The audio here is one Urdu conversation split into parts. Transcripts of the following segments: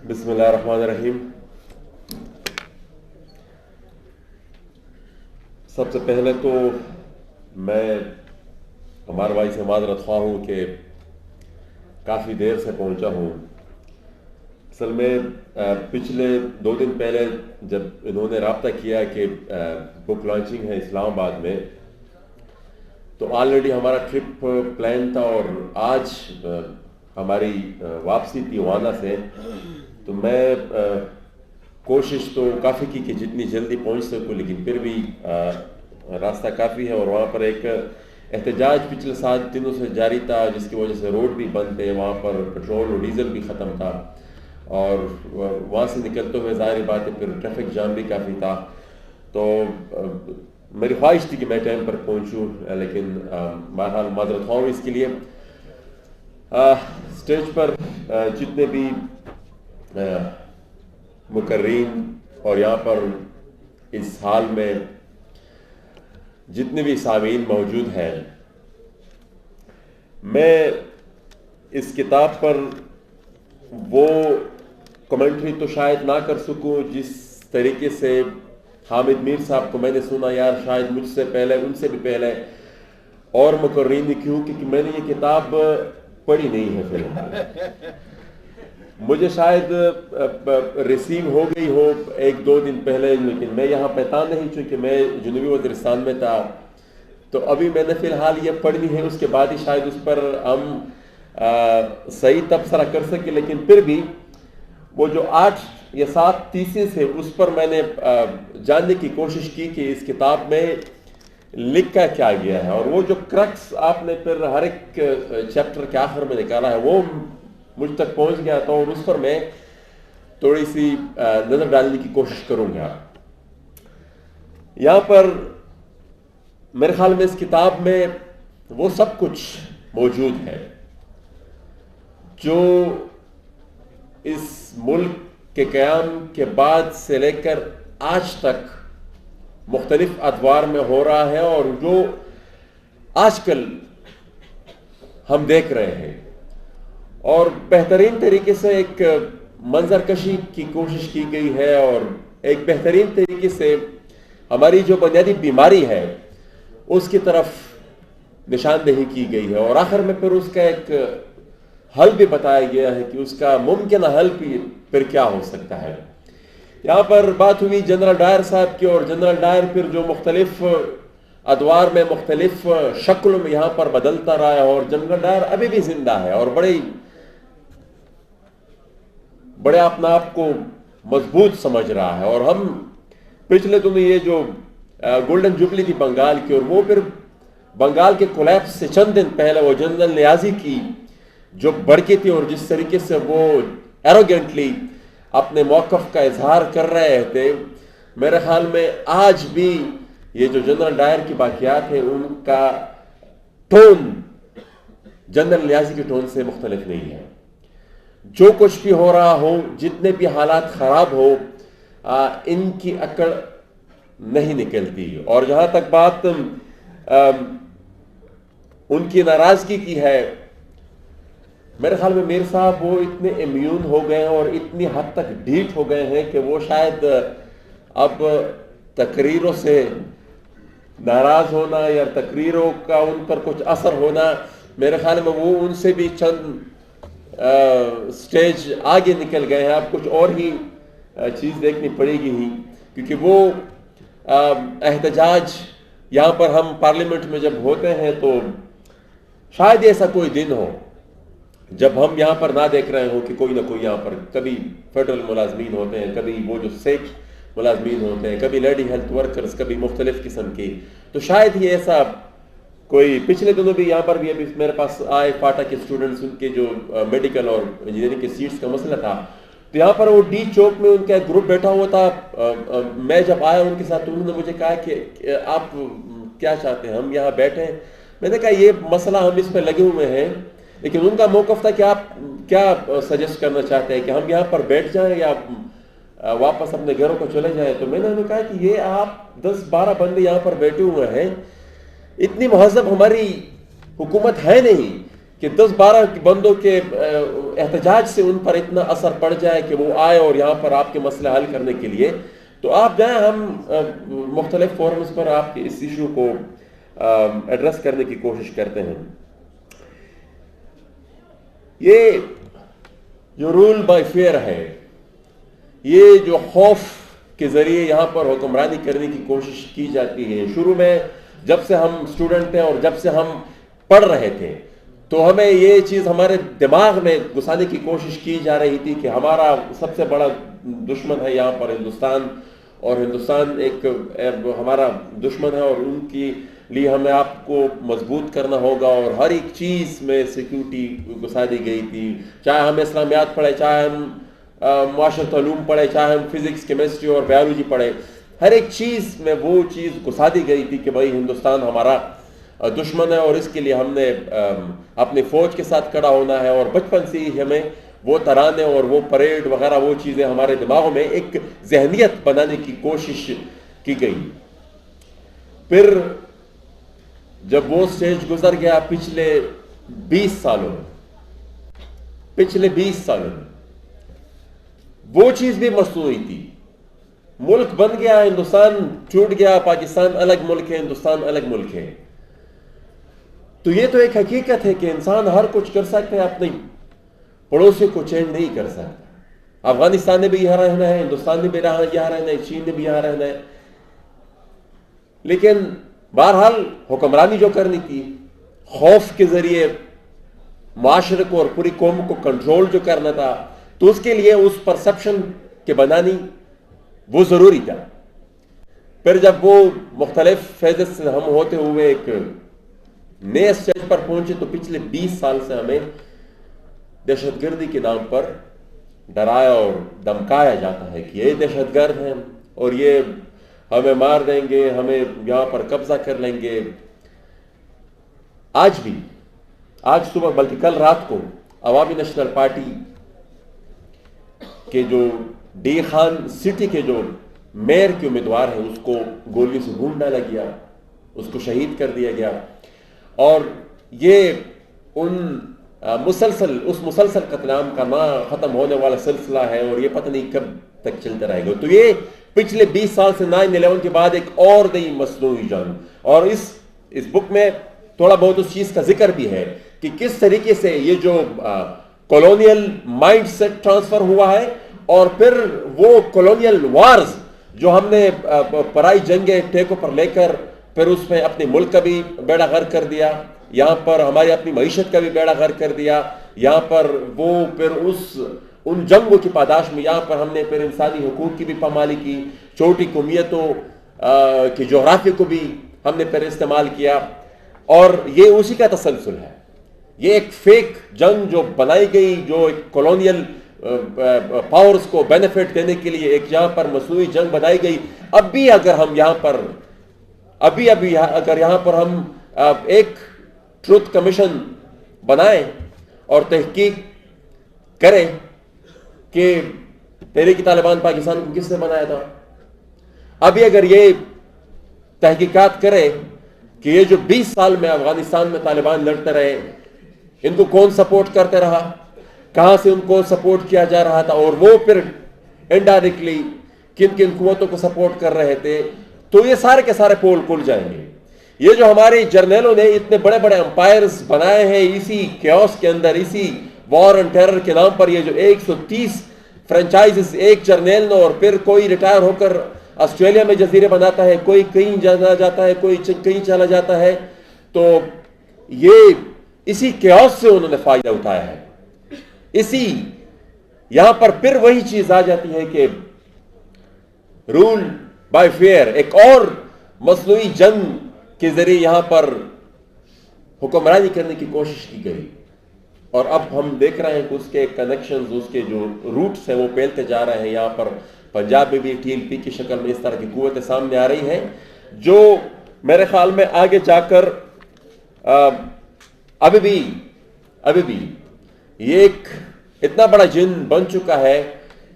بسم اللہ الرحمن الرحیم. سب سے پہلے تو میں ہمارے بھائی سے معذرت خواہ ہوں کہ کافی دیر سے پہنچا ہوں. اصل میں پچھلے 2 دن پہلے جب انہوں نے رابطہ کیا کہ بک لانچنگ ہے اسلام آباد میں، تو آلریڈی ہمارا ٹرپ پلان تھا اور آج ہماری واپسی تھی وانا سے. تو میں کوشش تو کافی کی کہ جتنی جلدی پہنچ سکوں، لیکن پھر بھی راستہ کافی ہے اور وہاں پر ایک احتجاج پچھلے 7 دنوں سے جاری تھا، جس کی وجہ سے روڈ بھی بند تھے، وہاں پر پیٹرول اور ڈیزل بھی ختم تھا اور وہاں سے نکلتے ہوئے ظاہری بات ہے پھر ٹریفک جام بھی کافی تھا. تو میری خواہش تھی کہ میں ٹائم پر پہنچوں، لیکن بہرحال معذرت خواہ ہوں اس کے لیے. اسٹیج پر جتنے بھی مقررین اور یہاں پر اس حال میں جتنے بھی سامعین موجود ہیں، میں اس کتاب پر وہ کمنٹری تو شاید نہ کر سکوں جس طریقے سے حامد میر صاحب کو میں نے سنا، یار شاید مجھ سے پہلے، ان سے بھی پہلے اور مقررین نے، کیونکہ میں نے یہ کتاب پڑھی نہیں ہے. فی الحال مجھے شاید ریسیو ہو گئی ہو 1-2 دن پہلے، لیکن میں یہاں پہچان نہیں، چونکہ میں جنوبی وزیرستان میں تھا. تو ابھی میں نے فی الحال یہ پڑھنی ہے، اس کے بعد ہی شاید اس پر ہم صحیح تبصرہ کر سکیں. لیکن پھر بھی وہ جو 8 یا 7 تھیسس ہے، اس پر میں نے جاننے کی کوشش کی کہ اس کتاب میں لکھا کیا گیا ہے، اور وہ جو کرکس آپ نے پھر ہر ایک چیپٹر کے آخر میں نکالا ہے وہ مجھ تک پہنچ گیا تھا، اور اس پر میں تھوڑی سی نظر ڈالنے کی کوشش کروں گا. یہاں پر میرے خیال میں اس کتاب میں وہ سب کچھ موجود ہے جو اس ملک کے قیام کے بعد سے لے کر آج تک مختلف ادوار میں ہو رہا ہے اور جو آج کل ہم دیکھ رہے ہیں. اور بہترین طریقے سے ایک منظر کشی کی کوشش کی گئی ہے، اور ایک بہترین طریقے سے ہماری جو بنیادی بیماری ہے اس کی طرف نشاندہی کی گئی ہے، اور آخر میں پھر اس کا ایک حل بھی بتایا گیا ہے کہ اس کا ممکنہ حل بھی پھر کیا ہو سکتا ہے. یہاں پر بات ہوئی جنرل ڈائر صاحب کی، اور جنرل ڈائر پھر جو مختلف ادوار میں مختلف شکلوں میں یہاں پر بدلتا رہا ہے، اور جنرل ڈائر ابھی بھی زندہ ہے اور بڑے اپنا آپ کو مضبوط سمجھ رہا ہے. اور ہم پچھلے دنوں یہ جو گولڈن جوبلی تھی بنگال کی، اور وہ پھر بنگال کے کولیپس سے چند دن پہلے وہ جنرل نیازی کی جو بڑھکی تھی، اور جس طریقے سے وہ ایروگینٹلی اپنے موقف کا اظہار کر رہے تھے، میرے خیال میں آج بھی یہ جو جنرل ڈائر کی باقیات ہیں ان کا ٹون جنرل نیازی کے ٹون سے مختلف نہیں ہے. جو کچھ بھی ہو رہا ہو، جتنے بھی حالات خراب ہو، ان کی اکڑ نہیں نکلتی. اور جہاں تک بات ان کی ناراضگی کی ہے، میرے خیال میں میر صاحب وہ اتنے امیون ہو گئے ہیں اور اتنی حد تک ڈھیٹ ہو گئے ہیں کہ وہ شاید اب تقریروں سے ناراض ہونا یا تقریروں کا ان پر کچھ اثر ہونا، میرے خیال میں وہ ان سے بھی چند سٹیج آگے نکل گئے ہیں. اب کچھ اور ہی چیز دیکھنی پڑے گی ہی، کیونکہ وہ احتجاج یہاں پر ہم پارلیمنٹ میں جب ہوتے ہیں تو شاید ایسا کوئی دن ہو جب ہم یہاں پر نہ دیکھ رہے ہوں کہ کوئی نہ کوئی یہاں پر کبھی فیڈرل ملازمین ہوتے ہیں، کبھی وہ جو سیک ملازمین ہوتے ہیں، کبھی لیڈی ہیلتھ ورکرز، کبھی مختلف قسم کی. تو شاید یہ ایسا کوئی پچھلے دنوں بھی یہاں پر بھی ابھی میرے پاس آئے فاٹا کے اسٹوڈنٹس، ان کے جو میڈیکل اور انجینئرنگ کے سیٹس کا مسئلہ تھا. تو یہاں پر وہ ڈی چوک میں ان کا ایک گروپ بیٹھا ہوا تھا. میں جب آیا ان کے ساتھ تو انہوں نے مجھے کہا کہ آپ کیا چاہتے ہیں، ہم یہاں بیٹھے ہیں. میں نے کہا یہ مسئلہ ہم اس پہ لگے ہوئے ہیں، لیکن ان کا موقف تھا کہ آپ کیا سجیسٹ کرنا چاہتے ہیں کہ ہم یہاں پر بیٹھ جائیں یا واپس اپنے گھروں کو چلے جائیں. تو میں نے کہا کہ یہ آپ 10-12 بندے یہاں پر بیٹھے ہوئے ہیں، اتنی مہذب ہماری حکومت ہے نہیں کہ 10-12 بندوں کے احتجاج سے ان پر اتنا اثر پڑ جائے کہ وہ آئے اور یہاں پر آپ کے مسئلہ حل کرنے کے لیے، تو آپ جائیں، ہم مختلف فورمز پر آپ کے اس ایشو کو ایڈریس کرنے کی کوشش کرتے ہیں۔ یہ جو رول بائی فیئر ہے، یہ جو خوف کے ذریعے یہاں پر حکمرانی کرنے کی کوشش کی جاتی ہے، شروع میں جب سے ہم اسٹوڈنٹ تھے اور جب سے ہم پڑھ رہے تھے تو ہمیں یہ چیز ہمارے دماغ میں گھسانے کی کوشش کی جا رہی تھی کہ ہمارا سب سے بڑا دشمن ہے یہاں پر ہندوستان، اور ہندوستان ایک ہمارا دشمن ہے، اور ان کے لیے ہمیں آپ کو مضبوط کرنا ہوگا، اور ہر ایک چیز میں سیکیورٹی گھسا دی گئی تھی، چاہے ہم اسلامیات پڑھے، چاہے ہم معاشرت علوم پڑھے، چاہے ہم فزکس، کیمسٹری اور بایولوجی پڑھے، ہر ایک چیز میں وہ چیز گھسا دی گئی تھی کہ بھائی ہندوستان ہمارا دشمن ہے، اور اس کے لیے ہم نے اپنی فوج کے ساتھ کھڑا ہونا ہے، اور بچپن سے ہی ہمیں وہ ترانے اور وہ پریڈ وغیرہ وہ چیزیں ہمارے دماغوں میں ایک ذہنیت بنانے کی کوشش کی گئی۔ پھر جب وہ سٹیج گزر گیا پچھلے 20 سالوں میں وہ چیز بھی مصنوعی تھی، ملک بن گیا، ہندوستان ٹوٹ گیا، پاکستان الگ ملک ہے، ہندوستان الگ ملک ہے۔ تو یہ تو ایک حقیقت ہے کہ انسان ہر کچھ کر سکتا ہے، اپنے پڑوسی کو چینج نہیں کر سکتا۔ افغانستان نے بھی یہاں رہنا ہے، ہندوستان نے بھی یہاں رہنا ہے، چین نے بھی یہاں رہنا ہے، لیکن بہرحال حکمرانی جو کرنی تھی، خوف کے ذریعے معاشرے کو اور پوری قوم کو کنٹرول جو کرنا تھا، تو اس کے لیے اس پرسپشن کے بنانی وہ ضروری تھا۔ پھر جب وہ مختلف فیزز سے ہم ہوتے ہوئے ایک نئے سٹیج پر پہنچے، تو پچھلے 20 سال سے ہمیں دہشت گردی کے نام پر ڈرایا اور دمکایا جاتا ہے کہ یہ دہشت گرد ہیں اور یہ ہمیں مار دیں گے، ہمیں یہاں پر قبضہ کر لیں گے۔ آج صبح بلکہ کل رات کو عوامی نیشنل پارٹی کے جو ڈی خان سٹی کے جو میئر کے امیدوار ہیں، اس کو گولی سے بھون ڈالا گیا، اس کو شہید کر دیا گیا، اور یہ اس مسلسل قتل عام کا نہ ختم ہونے والا سلسلہ ہے، اور یہ پتہ نہیں کب تک چلتا رہے گا۔ تو یہ پچھلے 20 سال سے 9/11 کے بعد ایک اور نئی مصنوعی جنگ، اور اس بک میں تھوڑا بہت اس چیز کا ذکر بھی ہے کہ کس طریقے سے یہ جو کولونیل مائنڈ سیٹ ٹرانسفر ہوا ہے، اور پھر وہ کولونیل وارز جو ہم نے پرائی جنگیں ٹیکوں پر لے کر پھر اس میں اپنے ملک کا بھی بیڑا غرق کر دیا، یہاں پر ہماری اپنی معیشت کا بھی بیڑا غرق کر دیا، یہاں پر وہ پھر ان جنگوں کی پاداش میں یہاں پر ہم نے پھر انسانی حقوق کی بھی پامالی کی، چھوٹی قومیتوں کی جغرافیہ کو بھی ہم نے پھر استعمال کیا، اور یہ اسی کا تسلسل ہے۔ یہ ایک فیک جنگ جو بنائی گئی، جو ایک کولونیل پاورز کو بینیفٹ دینے کے لیے ایک یہاں پر مصنوعی جنگ بنائی گئی۔ اب بھی اگر ہم یہاں پر ہم ایک ٹروتھ کمیشن بنائیں اور تحقیق کریں کہ تحریک طالبان پاکستان کو کس نے بنایا تھا، ابھی اگر یہ تحقیقات کرے کہ یہ جو 20 سال میں افغانستان میں طالبان لڑتے رہے، ان کو کون سپورٹ کرتے رہا، کہاں سے ان کو سپورٹ کیا جا رہا تھا، اور وہ پھر انڈائریکٹلی کن کن قوتوں کو سپورٹ کر رہے تھے، تو یہ سارے کے سارے پول کھل جائیں گے۔ یہ جو ہمارے جرنیلوں نے اتنے بڑے بڑے امپائرز بنائے ہیں اسی کیوس کے اندر، اسی وار اینڈ ٹیرر کے نام پر، یہ جو 130 فرنچائزز ایک جرنیل نے، اور پھر کوئی ریٹائر ہو کر آسٹریلیا میں جزیرے بناتا ہے، کوئی کہیں چلا جاتا ہے، کوئی کہیں چلا جاتا ہے، تو یہ اسی کیوس سے انہوں نے فائدہ اٹھایا ہے۔ یہاں پر پھر وہی چیز آ جاتی ہے کہ رول بائی فیئر، ایک اور مصنوعی جنگ کے ذریعے یہاں پر حکمرانی کرنے کی کوشش کی گئی، اور اب ہم دیکھ رہے ہیں کہ اس کے کنیکشنز، اس کے جو روٹس ہیں وہ پھیلتے جا رہے ہیں۔ یہاں پر پنجاب میں بھی TLP کی شکل میں اس طرح کی قوتیں سامنے آ رہی ہیں، جو میرے خیال میں آگے جا کر ابھی بھی یہ ایک اتنا بڑا جن بن چکا ہے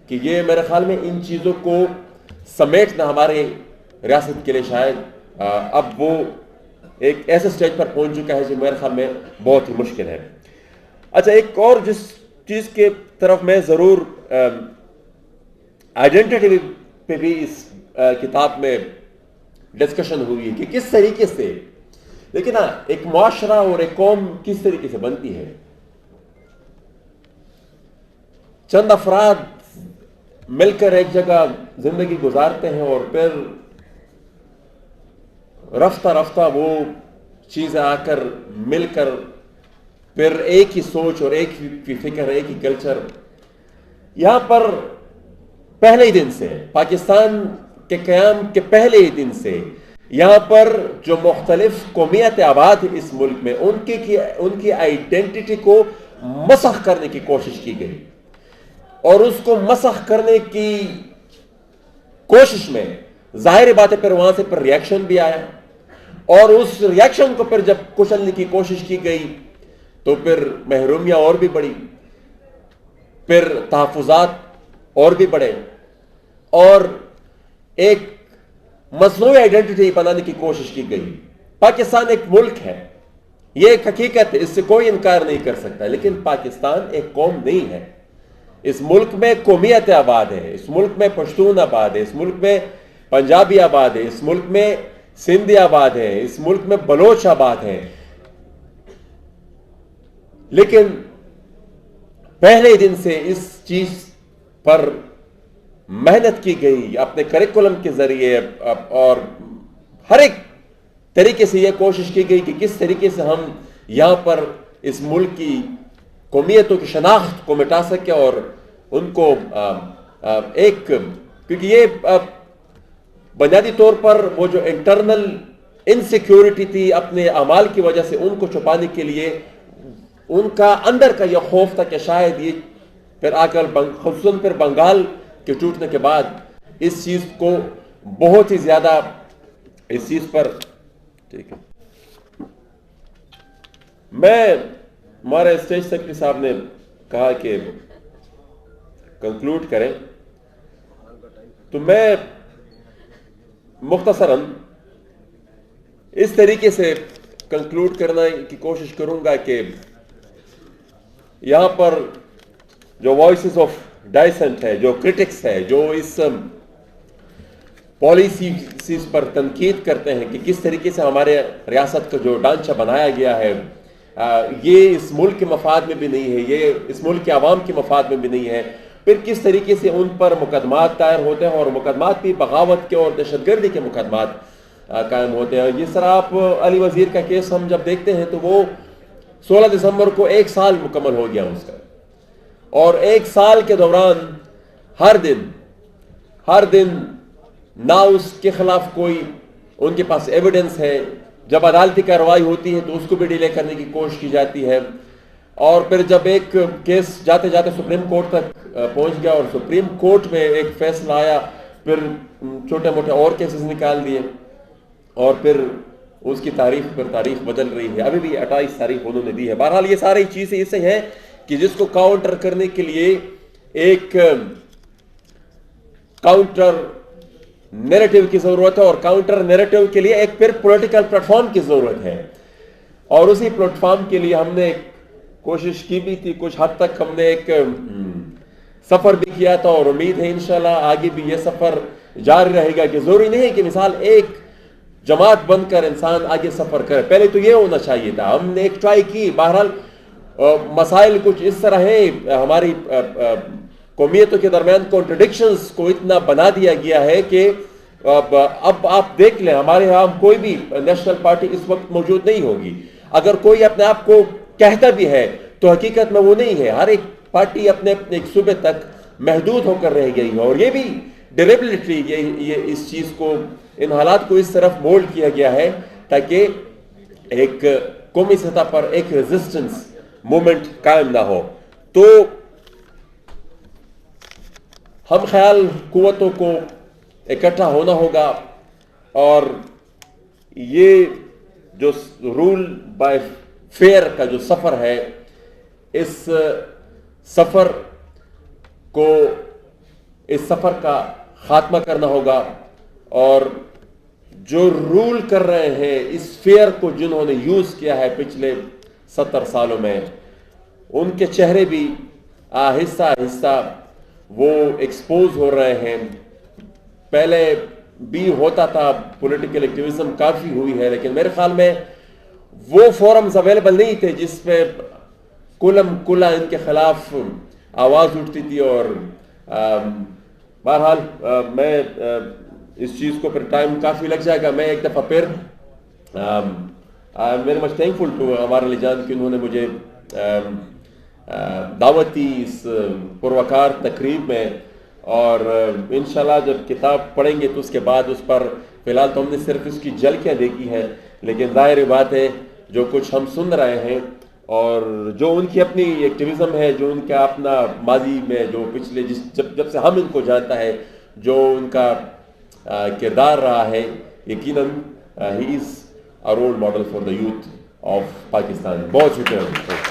کہ یہ میرے خیال میں ان چیزوں کو سمیٹنا ہمارے ریاست کے لیے شاید اب وہ ایک ایسے سٹیج پر پہنچ چکا ہے جو میرے خیال میں بہت ہی مشکل ہے۔ اچھا، ایک اور جس چیز کے طرف میں ضرور آئیڈینٹی پہ بھی اس کتاب میں ڈسکشن ہوئی ہے کہ کس طریقے سے، لیکن ایک معاشرہ اور ایک قوم کس طریقے سے بنتی ہے. چند افراد مل کر ایک جگہ زندگی گزارتے ہیں اور پھر رفتہ رفتہ وہ چیزیں آ کر مل کر پھر ایک ہی سوچ اور ایک ہی فکر، ایک ہی کلچر. یہاں پر پہلے ہی دن سے، پاکستان کے قیام کے پہلے ہی دن سے یہاں پر جو مختلف قومیت آباد ہیں اس ملک میں، ان کی آئیڈینٹی کو مسخ کرنے کی کوشش کی گئی، اور اس کو مسخ کرنے کی کوشش میں ظاہر بات ہے پھر وہاں سے پھر ریاکشن بھی آیا، اور اس ریاکشن کو پھر جب کچلنے کی کوشش کی گئی تو پھر محرومیاں اور بھی بڑھی، پھر تحفظات اور بھی بڑھے، اور ایک مصنوعی آئیڈینٹی بنانے کی کوشش کی گئی. پاکستان ایک ملک ہے، یہ ایک حقیقت ہے، اس سے کوئی انکار نہیں کر سکتا، لیکن پاکستان ایک قوم نہیں ہے. اس ملک میں قومیت آباد ہے، اس ملک میں پشتون آباد ہے، اس ملک میں پنجابی آباد ہے، اس ملک میں سندھی آباد ہے، اس ملک میں بلوچ آباد ہے. لیکن پہلے دن سے اس چیز پر محنت کی گئی اپنے کریکولم کے ذریعے، اور ہر ایک طریقے سے یہ کوشش کی گئی کہ کس طریقے سے ہم یہاں پر اس ملک کی قومیتوں کی شناخت کو مٹا سکے، اور ان کو ایک، کیونکہ یہ بنیادی طور پر وہ جو انٹرنل انسیکیورٹی تھی اپنے اعمال کی وجہ سے، ان کو چھپانے کے لیے ان کا اندر کا یہ خوف تھا کہ شاید یہ پھر آ کر خصوصاً پھر بنگال کے ٹوٹنے کے بعد اس چیز کو بہت ہی زیادہ اس چیز پر، ٹھیک ہے، ہمارے اسٹیج سیکرٹری صاحب نے کہا کہ کنکلوڈ کریں، تو میں مختصراً اس طریقے سے کنکلوڈ کرنے کی کوشش کروں گا کہ یہاں پر جو وائسز آف ڈائسنٹ ہے، جو کرٹکس ہے، جو اس پالیسیز پر تنقید کرتے ہیں کہ کس طریقے سے ہمارے ریاست کا جو ڈھانچہ بنایا گیا ہے یہ اس ملک کے مفاد میں بھی نہیں ہے، یہ اس ملک کے عوام کے مفاد میں بھی نہیں ہے، پھر کس طریقے سے ان پر مقدمات دائر ہوتے ہیں، اور مقدمات بھی بغاوت کے اور دہشت گردی کے مقدمات قائم ہوتے ہیں. جس طرح آپ علی وزیر کا کیس ہم جب دیکھتے ہیں تو وہ 16 دسمبر کو 1 سال مکمل ہو گیا اس کا، اور 1 سال کے دوران ہر دن نہ اس کے خلاف کوئی ان کے پاس ایویڈنس ہے، جب عدالتی کارروائی ہوتی ہے تو اس کو بھی ڈیلے کرنے کی کوشش کی جاتی ہے، اور پھر جب ایک کیس جاتے جاتے سپریم کورٹ تک پہنچ گیا اور سپریم کورٹ میں ایک فیصلہ آیا، پھر چھوٹے موٹے اور کیسز نکال دیے، اور پھر اس کی تاریخ پر تاریخ بدل رہی ہے. ابھی بھی 28 تاریخ انہوں نے دی ہے. بہرحال یہ ساری چیزیں اسے ہیں کہ جس کو کاؤنٹر کرنے کے لیے ایک کاؤنٹر نیریٹو کی ضرورت ہے، اور کاؤنٹر نیریٹو کے لیے ایک پھر پولیٹیکل پلیٹ فارم کی ضرورت ہے، اور اسی پلیٹ فارم کے لیے ہم نے کوشش کی بھی تھی. کچھ حد تک ہم نے ایک سفر بھی کیا تھا، اور امید ہے انشاءاللہ آگے بھی یہ سفر جاری رہے گا کہ ضروری نہیں ہے کہ مثال ایک جماعت بن کر انسان آگے سفر کرے. پہلے تو یہ ہونا چاہیے تھا. ہم نے ایک ٹرائی کی. بہرحال مسائل کچھ اس طرح ہیں، ہماری قومیتوں کے درمیان کانٹرڈکشنز کو اتنا بنا دیا گیا ہے کہ اب آپ دیکھ لیں ہمارے ہاں کوئی بھی نیشنل پارٹی اس وقت موجود نہیں ہوگی. اگر کوئی اپنے آپ کو کہتا بھی ہے تو حقیقت میں وہ نہیں ہے. ہر ایک پارٹی اپنے ایک صوبے تک محدود ہو کر رہ گئی ہے، اور یہ بھی ڈیلیبریٹلی یہ اس چیز کو، ان حالات کو اس طرف مولڈ کیا گیا ہے تاکہ ایک قومی سطح پر ایک ریزسٹنس موومنٹ قائم نہ ہو. تو ہم خیال قوتوں کو اکٹھا ہونا ہوگا، اور یہ جو رول بائی فیئر کا جو سفر ہے، اس سفر کا خاتمہ کرنا ہوگا، اور جو رول کر رہے ہیں اس فیئر کو جنہوں نے یوز کیا ہے پچھلے 70 سالوں میں، ان کے چہرے بھی آہستہ آہستہ وہ ایکسپوز ہو رہے ہیں. پہلے بھی ہوتا تھا, پولیٹیکل ایکٹیویزم کافی ہوئی ہے, لیکن میرے خیال میں وہ فورمز اویلیبل نہیں تھے جس پہ کھلا ان کے خلاف آواز اٹھتی تھی. اور بہرحال میں اس چیز کو پھر ٹائم کافی لگ جائے گا. میں ایک دفعہ پھر I am very much thankful to ہمارے علی جان کہ انہوں نے مجھے دعوت دی اس پروکار تقریب میں. اور انشاءاللہ جب کتاب پڑھیں گے تو اس کے بعد اس پر فی الحال تو ہم نے صرف اس کی جھلکیاں دیکھی ہیں, لیکن ظاہر بات ہے جو کچھ ہم سن رہے ہیں اور جو ان کی اپنی ایکٹیویزم ہے, جو ان کا اپنا ماضی میں جو پچھلے جب سے ہم ان کو جانتا ہے جو ان کا کردار رہا ہے, یقیناً ہی is a role model for the youth of Pakistan. بہت شکریہ.